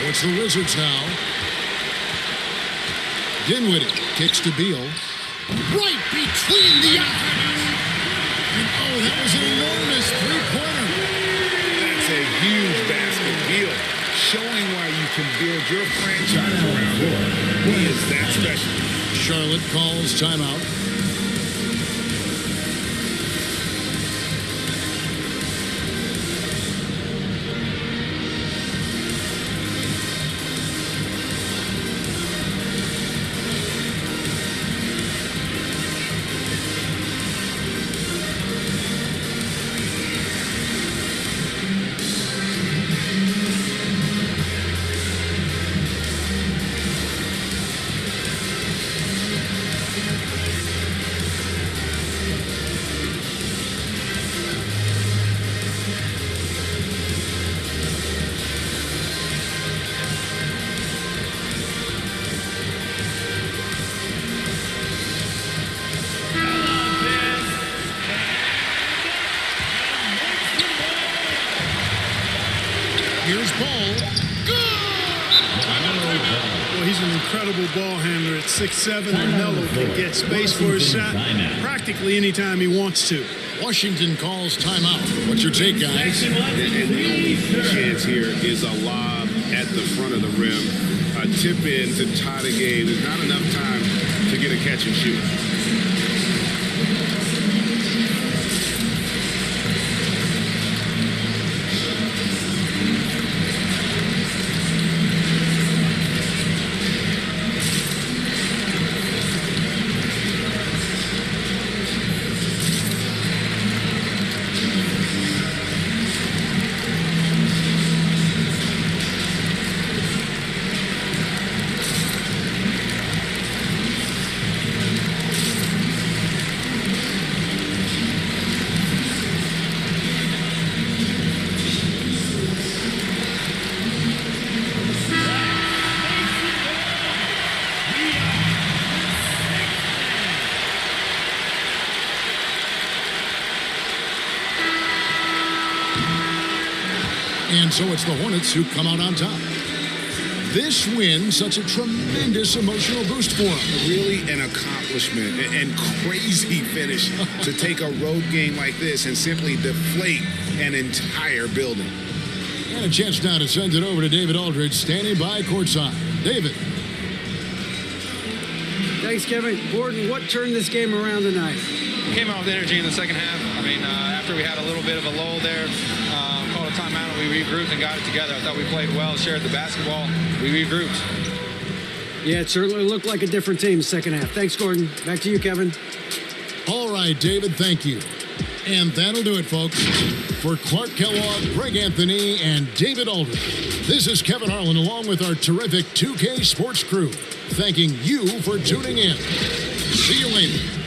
It's the Wizards now. Dinwiddie kicks to Beal. Right between the eyes. And oh, that was an enormous three-pointer. That's a huge basket. Beal showing why you can build your franchise around him. He is that special. Charlotte calls timeout. Here's Ball. Well, he's an incredible ball handler at 6'7", and Melo can get space for his shot practically anytime he wants to. Washington calls timeout. What's your take, guys? And the only chance here is a lob at the front of the rim. A tip in to tie the game. There's not enough time to get a catch and shoot. And so it's the Hornets who come out on top. This win, such a tremendous emotional boost for them. Really an accomplishment and crazy finish to take a road game like this and simply deflate an entire building. And a chance now to send it over to David Aldridge, standing by courtside. David. Thanks, Kevin. Gordon, what turned this game around tonight? Came out with energy in the second half. I mean, after we had a little bit of a lull there, called a timeout and we regrouped and got it together. I thought we played well, shared the basketball. We regrouped. Yeah, it certainly looked like a different team second half. Thanks, Gordon. Back to you, Kevin. All right, David, thank you. And that'll do it, folks. For Clark Kellogg, Greg Anthony, and David Aldridge, this is Kevin Harlan along with our terrific 2K Sports crew, thanking you for tuning in. See you later.